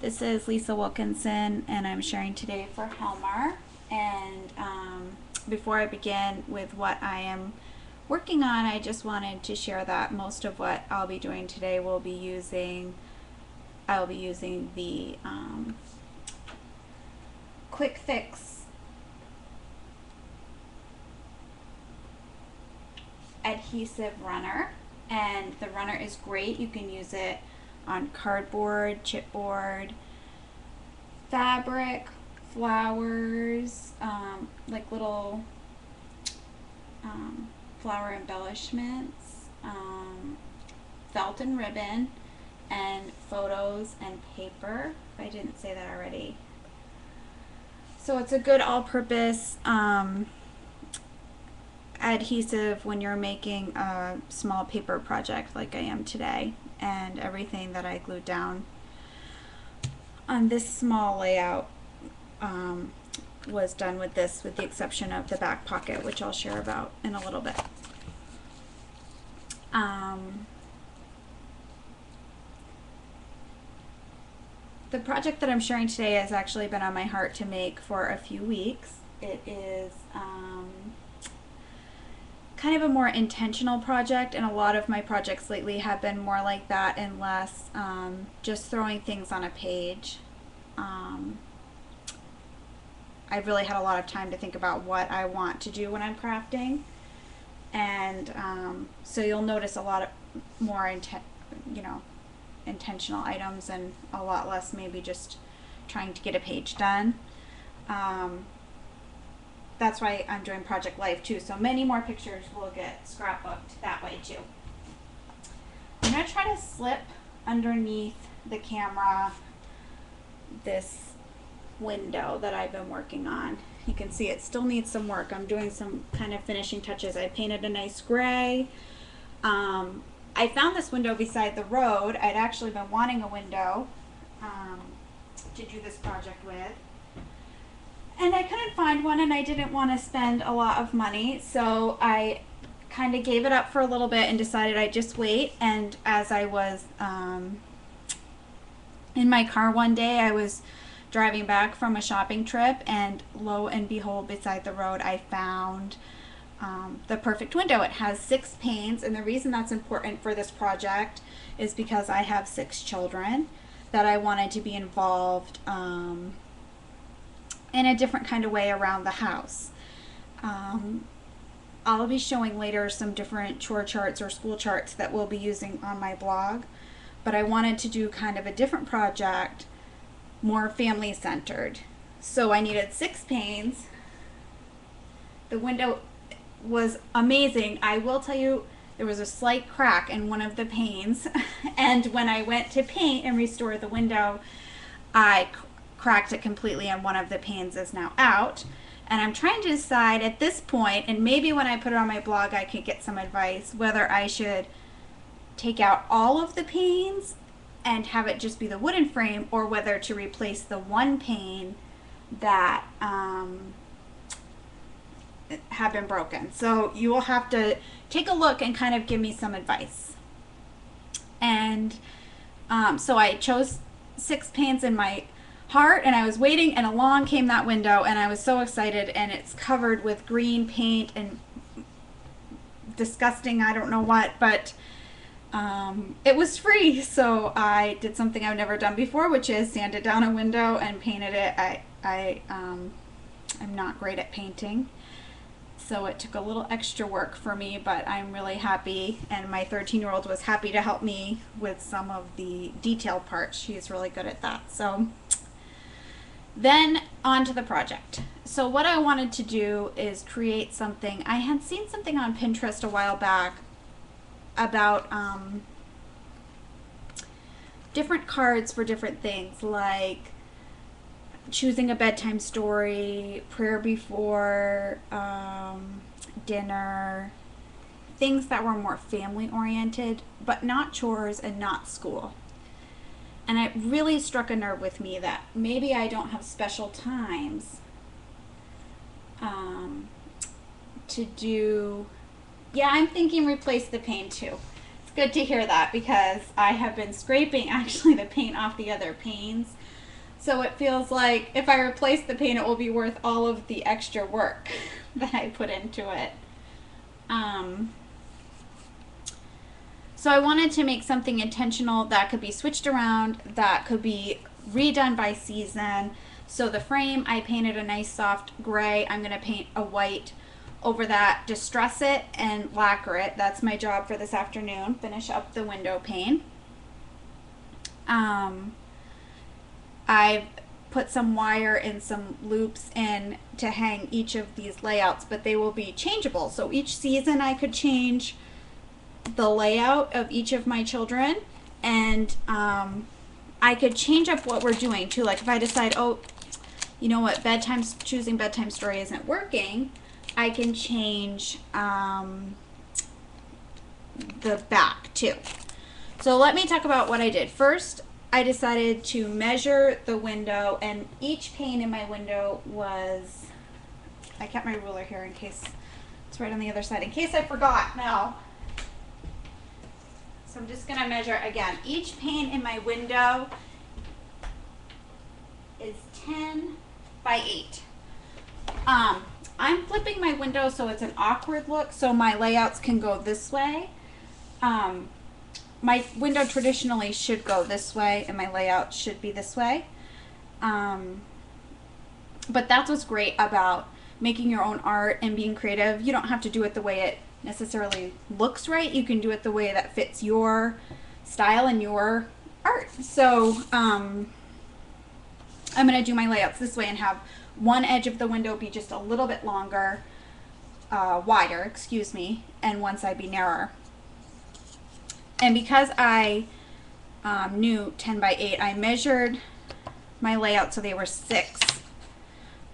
This is Lisa Wilkinson, and I'm sharing today for Helmar. And before I begin with what I am working on, I just wanted to share that most of what I'll be doing today will be using, I'll be using the Quick Fix adhesive runner. And the runner is great. You can use it on cardboard, chipboard, fabric, flowers, like little flower embellishments, felt and ribbon, and photos and paper, if I didn't say that already. So it's a good all-purpose adhesive when you're making a small paper project like I am today, and everything that I glued down on this small layout was done with this, with the exception of the back pocket, which I'll share about in a little bit. The project that I'm sharing today has actually been on my heart to make for a few weeks. It is kind of a more intentional project, and a lot of my projects lately have been more like that and less just throwing things on a page. I've really had a lot of time to think about what I want to do when I'm crafting, and so you'll notice a lot of more intentional items and a lot less maybe just trying to get a page done. That's why I'm doing Project Life too, so many more pictures will get scrapbooked that way too. I'm going to try to slip underneath the camera this window that I've been working on. You can see it still needs some work. I'm doing some kind of finishing touches. I painted a nice gray. I found this window beside the road. I'd actually been wanting a window to do this project with, and I couldn't find one, and I didn't want to spend a lot of money, so I kind of gave it up for a little bit and decided I'd just wait. And as I was in my car one day, I was driving back from a shopping trip, and lo and behold, beside the road I found the perfect window. It has 6 panes, and the reason that's important for this project is because I have 6 children that I wanted to be involved in a different kind of way around the house. I'll be showing later some different chore charts or school charts that we'll be using on my blog, but I wanted to do kind of a different project, more family centered. So I needed 6 panes. The window was amazing. I will tell you, there was a slight crack in one of the panes and when I went to paint and restore the window, I cracked it completely, and one of the panes is now out. And I'm trying to decide at this point, and maybe when I put it on my blog I could get some advice, whether I should take out all of the panes and have it just be the wooden frame, or whether to replace the one pane that have been broken. So you will have to take a look and kind of give me some advice. And so I chose 6 panes in my heart, and I was waiting, and along came that window, and I was so excited, and it's covered with green paint and disgusting, I don't know what, but it was free, so I did something I've never done before, which is sanded down a window and painted it. I'm not great at painting, so it took a little extra work for me, but I'm really happy, and my 13-year-old was happy to help me with some of the detail parts. She's really good at that. So then on to the project. So what I wanted to do is create something. I had seen something on Pinterest a while back about different cards for different things, like choosing a bedtime story, prayer before dinner, things that were more family oriented, but not chores and not school. And it really struck a nerve with me that maybe I don't have special times to do. Yeah, I'm thinking replace the pane too. It's good to hear that because I have been scraping actually the paint off the other panes. So it feels like if I replace the paint, it will be worth all of the extra work that I put into it. So I wanted to make something intentional that could be switched around, that could be redone by season. So the frame, I painted a nice soft gray. I'm going to paint a white over that, distress it, and lacquer it. That's my job for this afternoon. Finish up the window pane. I've put some wire and some loops in to hang each of these layouts, but they will be changeable. So each season I could change the layout of each of my children, and I could change up what we're doing too. Like if I decide, oh, you know what, choosing bedtime story isn't working, I can change the back too. So let me talk about what I did. First, I decided to measure the window, and each pane in my window was, I kept my ruler here in case it's right on the other side, in case I forgot now. So I'm just going to measure again. Each pane in my window is 10 by 8. I'm flipping my window so it's an awkward look, so my layouts can go this way. My window traditionally should go this way, and my layout should be this way. But that's what's great about making your own art and being creative. You don't have to do it the way it necessarily looks right. You can do it the way that fits your style and your art. So I'm going to do my layouts this way and have one edge of the window be just a little bit longer, wider, excuse me, and one side be narrower. And because I knew 10 by 8, I measured my layout so they were 6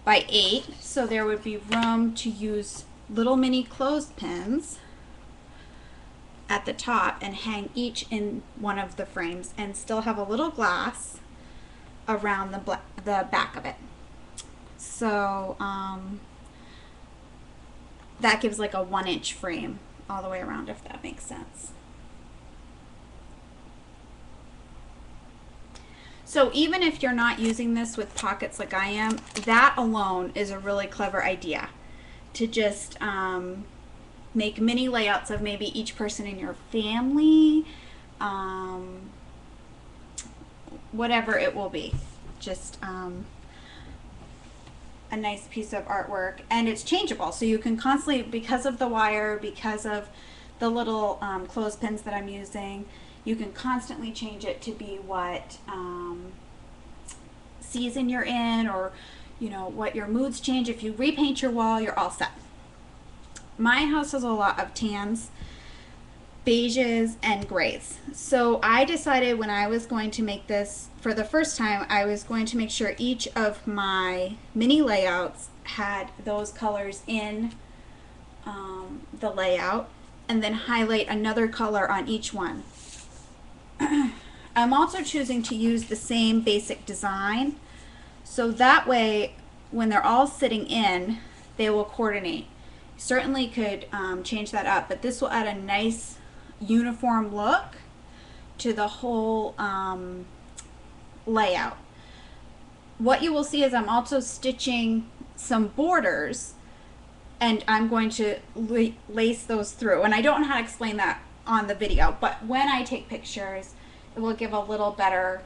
by 8. So there would be room to use little mini clothespins at the top and hang each in one of the frames and still have a little glass around the back of it. So that gives like a 1-inch frame all the way around, if that makes sense. So even if you're not using this with pockets like I am, that alone is a really clever idea, to just make mini layouts of maybe each person in your family, whatever it will be. Just a nice piece of artwork, and it's changeable, so you can constantly, because of the wire, because of the little clothespins that I'm using, you can constantly change it to be what season you're in, or you know what your moods change. If you repaint your wall, you're all set. My house has a lot of tans, beiges, and grays. So I decided when I was going to make this for the first time, I was going to make sure each of my mini layouts had those colors in the layout, and then highlight another color on each one. I'm also choosing to use the same basic design, so that way when they're all sitting in, they will coordinate. You certainly could change that up, but this will add a nice uniform look to the whole layout. What you will see is I'm also stitching some borders, and I'm going to lace those through, and I don't know how to explain that on the video, but when I take pictures it will give a little better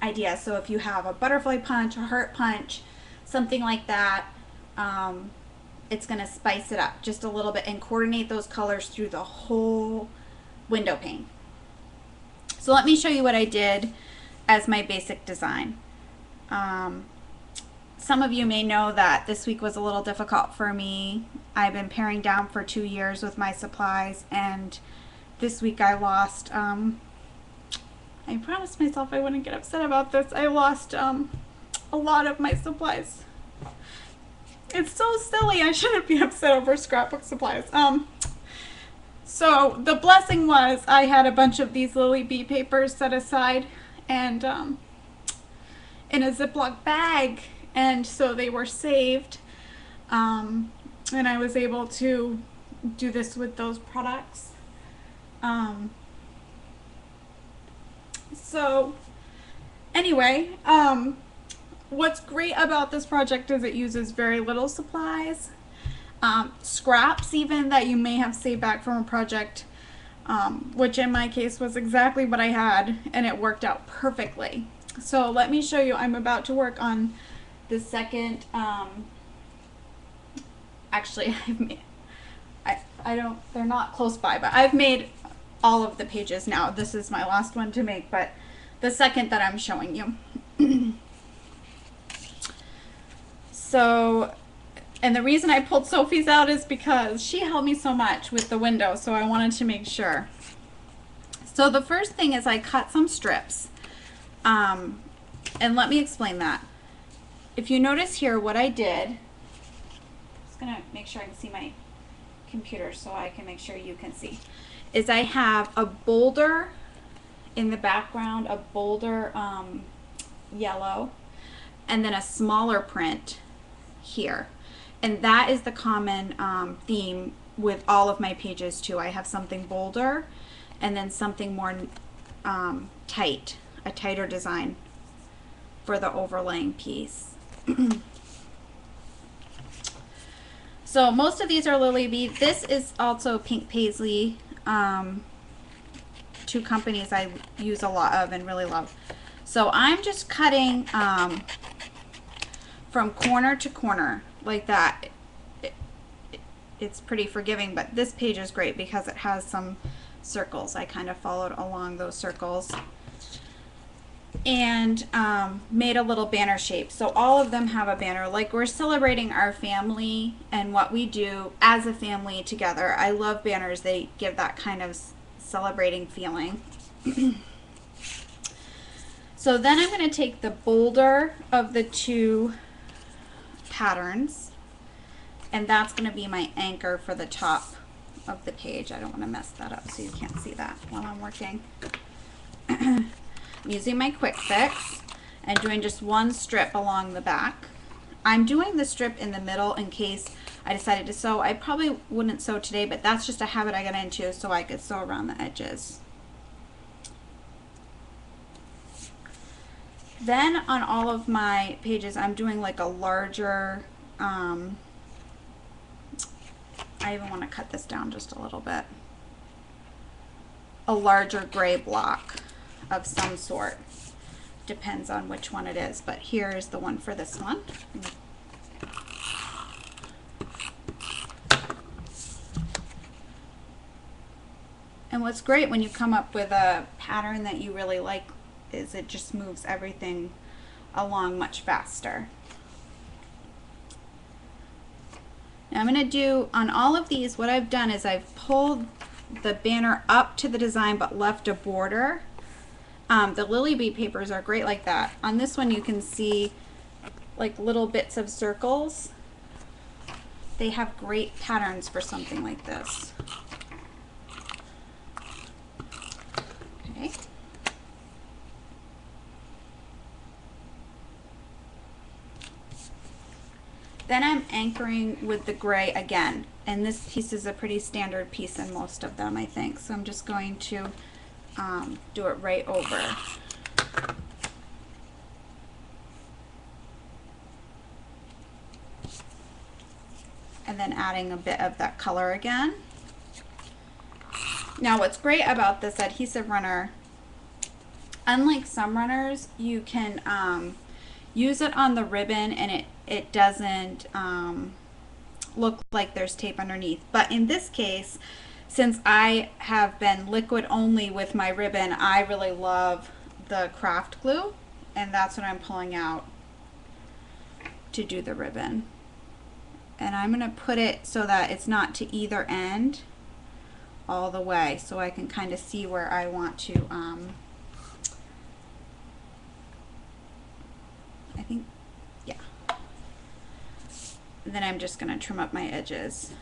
idea. So if you have a butterfly punch, a heart punch, something like that, it's going to spice it up just a little bit and coordinate those colors through the whole window pane. So let me show you what I did as my basic design. Some of you may know that this week was a little difficult for me. I've been paring down for 2 years with my supplies, and this week I lost, I promised myself I wouldn't get upset about this. I lost a lot of my supplies. It's so silly. I shouldn't be upset over scrapbook supplies. So the blessing was I had a bunch of these Lily Bee papers set aside and in a Ziploc bag, and so they were saved, and I was able to do this with those products. So anyway, what's great about this project is it uses very little supplies. Scraps even that you may have saved back from a project, which in my case was exactly what I had, and it worked out perfectly. So let me show you. I'm about to work on the second, actually I've made, I don't, they're not close by, but I've made all of the pages now. This is my last one to make, but the second that I'm showing you. So, and the reason I pulled Sophie's out is because she helped me so much with the window, so I wanted to make sure. So the first thing is I cut some strips. And let me explain that. If you notice here, what I did, I'm just gonna make sure I can see my computer so I can make sure you can see, is I have a boulder in the background, a boulder yellow, and then a smaller print here. And that is the common theme with all of my pages too. I have something bolder and then something more tight, a tighter design for the overlaying piece. So most of these are Lily Bee. This is also Pink Paisley, two companies I use a lot of and really love. So I'm just cutting from corner to corner like that. It's pretty forgiving, but this page is great because it has some circles. I kind of followed along those circles and made a little banner shape. So all of them have a banner. Like, we're celebrating our family and what we do as a family together. I love banners. They give that kind of celebrating feeling. So then I'm going to take the bolder of the two patterns, and that's going to be my anchor for the top of the page. I don't want to mess that up so you can't see that while I'm working. I'm using my Quick Fix and doing just one strip along the back. I'm doing the strip in the middle in case I decided to sew. I probably wouldn't sew today, but that's just a habit I got into so I could sew around the edges. Then on all of my pages, I'm doing like a larger, I even want to cut this down just a little bit, a larger gray block of some sort. Depends on which one it is, but here is the one for this one. And what's great when you come up with a pattern that you really like is it just moves everything along much faster. Now I'm going to do, on all of these, what I've done is I've pulled the banner up to the design but left a border. The Lily Bee papers are great like that. On this one you can see like little bits of circles. They have great patterns for something like this. Okay. Then I'm anchoring with the gray again, and this piece is a pretty standard piece in most of them, I think. So I'm just going to do it right over. And then adding a bit of that color again. Now what's great about this adhesive runner, unlike some runners, you can use it on the ribbon and it doesn't look like there's tape underneath. But in this case, since I have been liquid only with my ribbon, I really love the craft glue, and that's what I'm pulling out to do the ribbon. And I'm going to put it so that it's not to either end all the way, so I can kind of see where I want to I think, yeah. And then I'm just going to trim up my edges.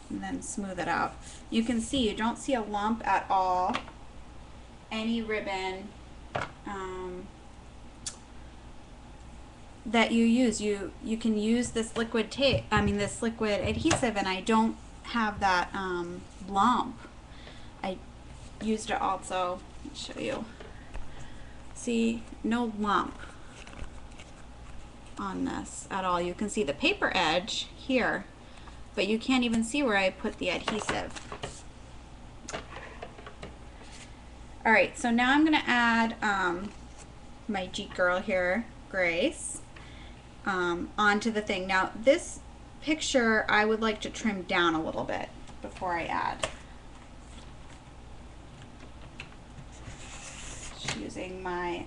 And then smooth it out. You can see, you don't see a lump at all. Any ribbon that you use. You can use this liquid tape, this liquid adhesive, and I don't have that lump. I used it also. Let me show you. See, no lump on this at all. You can see the paper edge here, but you can't even see where I put the adhesive. All right, so now I'm gonna add my Geek Girl here, Grace, onto the thing. Now this picture I would like to trim down a little bit before I add. Just using my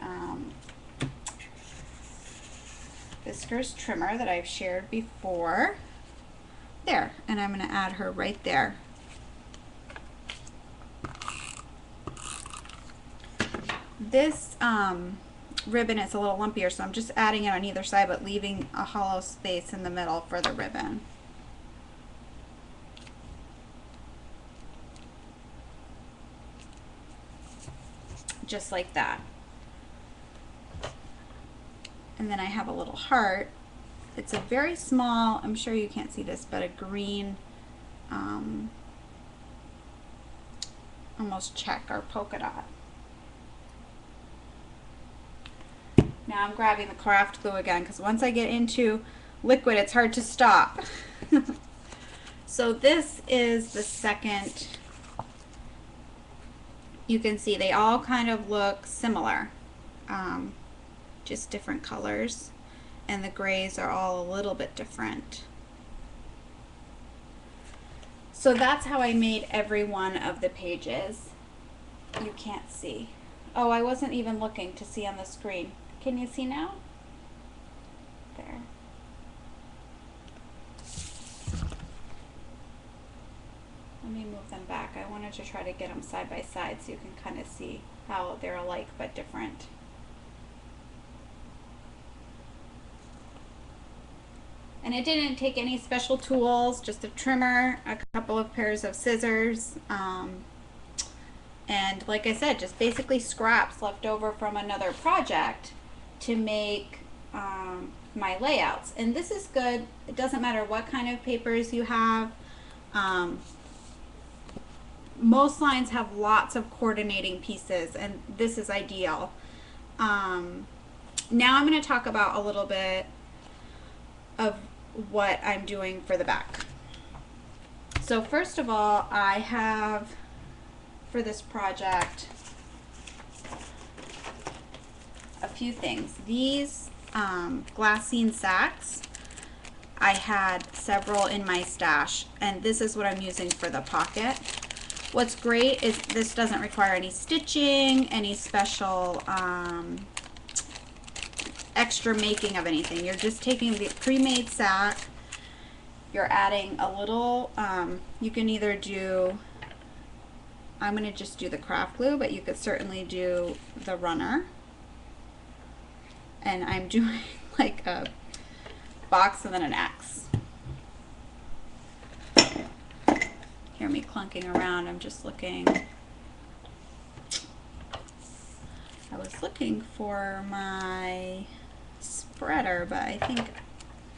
Fiskars trimmer that I've shared before. There, and I'm gonna add her right there. This ribbon is a little lumpier, so I'm just adding it on either side, but leaving a hollow space in the middle for the ribbon. Just like that. And then I have a little heart. It's a very small, I'm sure you can't see this, but a green almost check or polka dot. Now I'm grabbing the craft glue again, because once I get into liquid, it's hard to stop. So this is the second. You can see they all kind of look similar, just different colors, and the grays are all a little bit different. So that's how I made every one of the pages. You can't see. Oh, I wasn't even looking to see on the screen. Can you see now? There. Let me move them back. I wanted to try to get them side by side so you can kind of see how they're alike but different. And it didn't take any special tools, just a trimmer, a couple of pairs of scissors, and like I said, just basically scraps left over from another project to make my layouts. And this is good. It doesn't matter what kind of papers you have. Most lines have lots of coordinating pieces, and this is ideal. Now I'm going to talk about a little bit of what I'm doing for the back. So first of all, I have, for this project, a few things. These glassine sacks, I had several in my stash, and this is what I'm using for the pocket. What's great is this doesn't require any stitching, any special extra making of anything. You're just taking the pre-made sack, you're adding a little, you can either do, I'm going to just do the craft glue, but you could certainly do the runner. And I'm doing like a box and then an X. Hear me clunking around. I'm just looking. I was looking for my spreader, but I think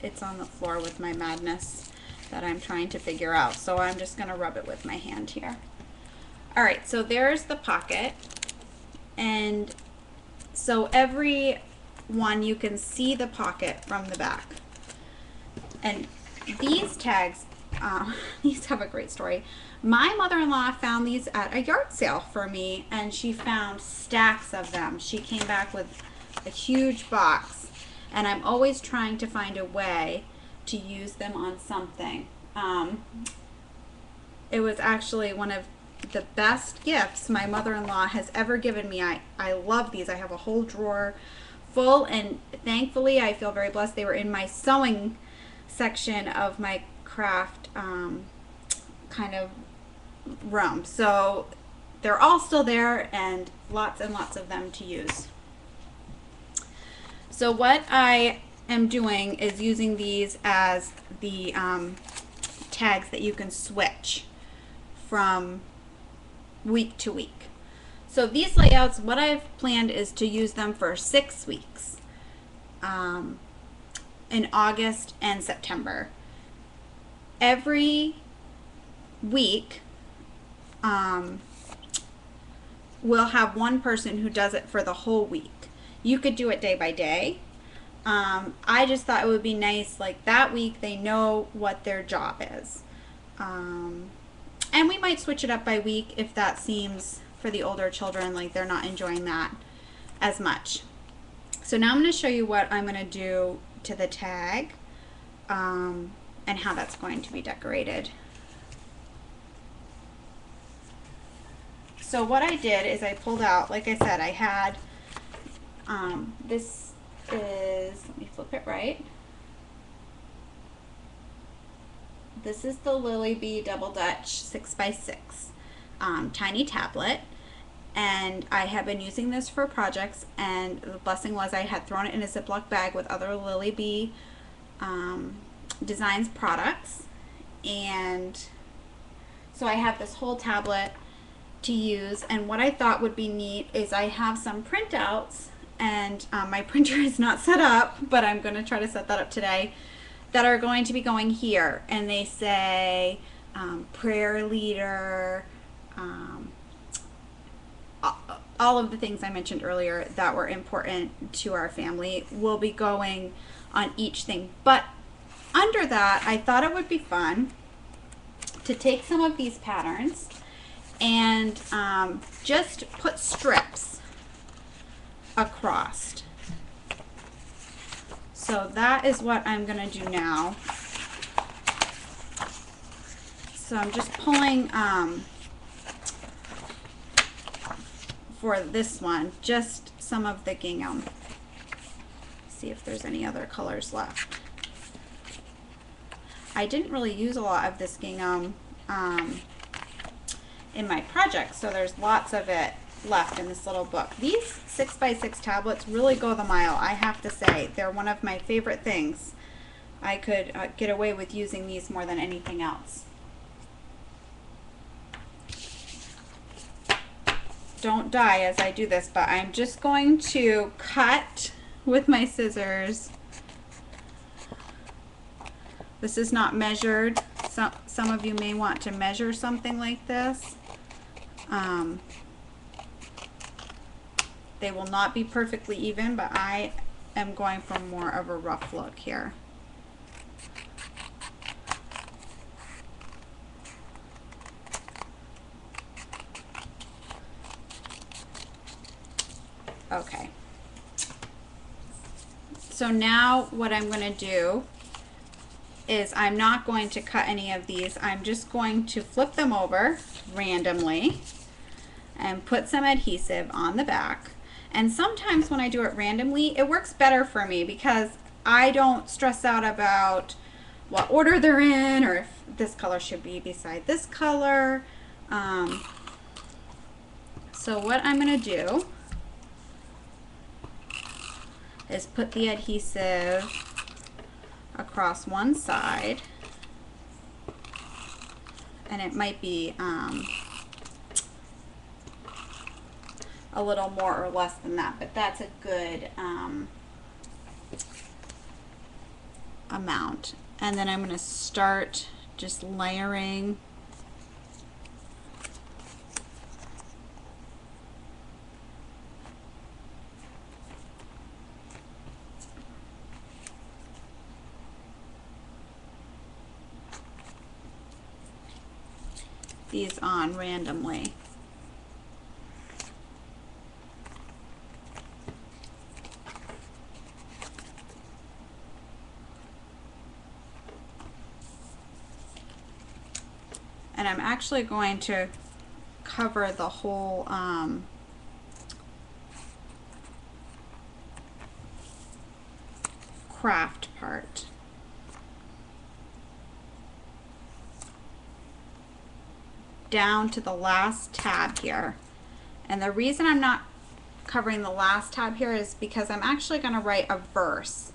it's on the floor with my madness that I'm trying to figure out. So I'm just going to rub it with my hand here. All right, so there's the pocket. And so every one you can see the pocket from the back. And these tags, these have a great story. My mother-in-law found these at a yard sale for me, and she found stacks of them. She came back with a huge box, and I'm always trying to find a way to use them on something. It was actually one of the best gifts my mother-in-law has ever given me. I love these. I have a whole drawer full, and thankfully I feel very blessed. They were in my sewing section of my craft kind of room. So they're all still there, and lots of them to use. So what I am doing is using these as the tags that you can switch from week to week. So these layouts, what I've planned is to use them for 6 weeks. in August and September. Every week, we'll have one person who does it for the whole week. You could do it day by day. I just thought it would be nice, like that week they know what their job is. And we might switch it up by week if that seems, for the older children, like they're not enjoying that as much. So now I'm going to show you what I'm going to do to the tag, and how that's going to be decorated. So what I did is I pulled out, like I said, I had, this is, let me flip it right. This is the Lily Bee Double Dutch 6x6 tiny tablet. And I have been using this for projects, and the blessing was I had thrown it in a Ziploc bag with other Lily Bee Designs products. And so I have this whole tablet to use, and what I thought would be neat is I have some printouts, and my printer is not set up, but I'm going to try to set that up today, that are going to be going here, and they say prayer leader, all of the things I mentioned earlier that were important to our family will be going on each thing. But under that, I thought it would be fun to take some of these patterns and just put strips across. So that is what I'm going to do now. So I'm just pulling for this one just some of the gingham. See if there's any other colors left. I didn't really use a lot of this gingham in my project, so there's lots of it left in this little book. These 6x6 tablets really go the mile, I have to say. They're one of my favorite things. I could get away with using these more than anything else. Don't die as I do this, but I'm just going to cut with my scissors. This is not measured. Some of you may want to measure something like this. They will not be perfectly even, but I am going for more of a rough look here. Okay. So now what I'm going to do is I'm not going to cut any of these. I'm just going to flip them over randomly and put some adhesive on the back. And sometimes when I do it randomly, it works better for me because I don't stress out about what order they're in or if this color should be beside this color. So what I'm going to do is put the adhesive across one side, and it might be a little more or less than that, but that's a good amount. And then I'm going to start just layering these on randomly. And I'm actually going to cover the whole craft part. Down to the last tab here. And the reason I'm not covering the last tab here is because I'm actually going to write a verse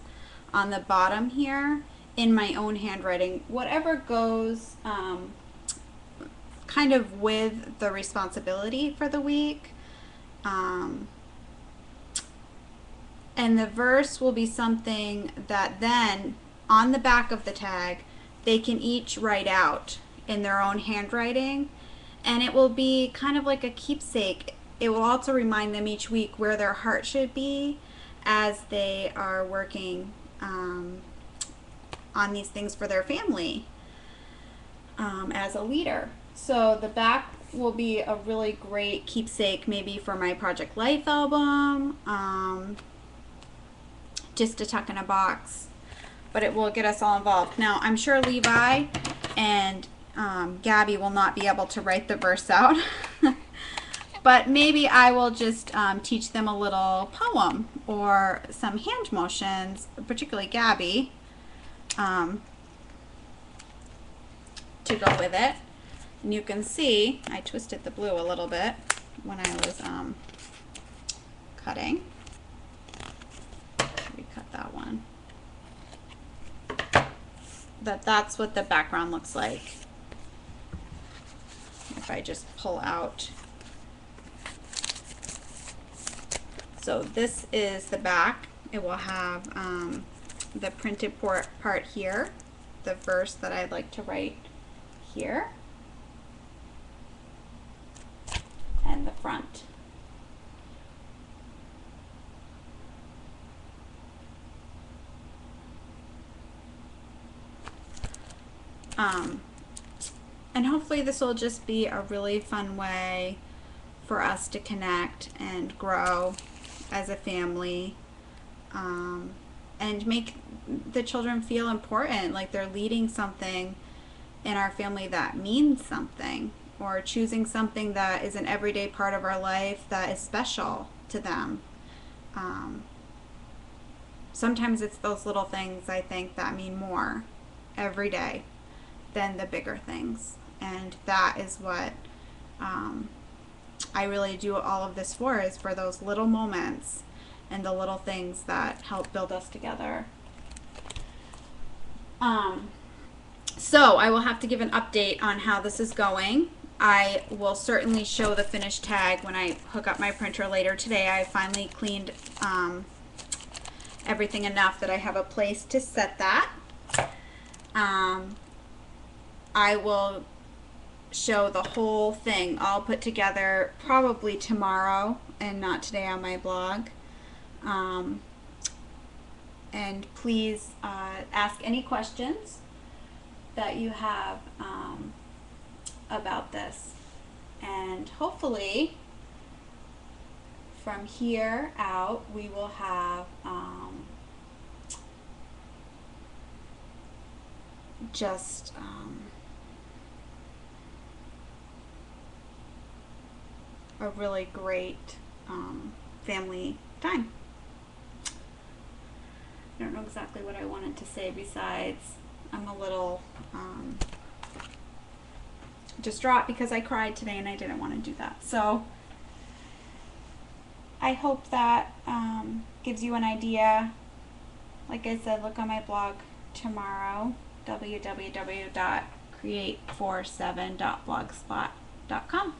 on the bottom here in my own handwriting, whatever goes kind of with the responsibility for the week. And And the verse will be something that then on the back of the tag they can each write out in their own handwriting, and it will be kind of like a keepsake. It will also remind them each week where their heart should be as they are working on these things for their family as a leader. So the back will be a really great keepsake, maybe for my Project Life album, just to tuck in a box, but it will get us all involved. Now, I'm sure Levi and Gabby will not be able to write the verse out, but maybe I will just teach them a little poem or some hand motions, particularly Gabby, to go with it. And you can see I twisted the blue a little bit when I was cutting. Cut that one. That's what the background looks like. If I just pull out. So this is the back. It will have the printed part here, the verse that I'd like to write here, and the front. And hopefully this will just be a really fun way for us to connect and grow as a family, and make the children feel important, like they're leading something in our family that means something, or choosing something that is an everyday part of our life that is special to them. Sometimes it's those little things, I think, that mean more every day than the bigger things, and that is what I really do all of this for, is for those little moments and the little things that help build us together. So I will have to give an update on how this is going. I will certainly show the finished tag when I hook up my printer later today. I finally cleaned everything enough that I have a place to set that. I will show the whole thing all put together probably tomorrow and not today on my blog. And please ask any questions that you have about this, and hopefully from here out we will have just a really great family time. I don't know exactly what I wanted to say besides I'm a little distraught because I cried today and I didn't want to do that. So I hope that gives you an idea. Like I said, look on my blog tomorrow, www.create47.blogspot.com.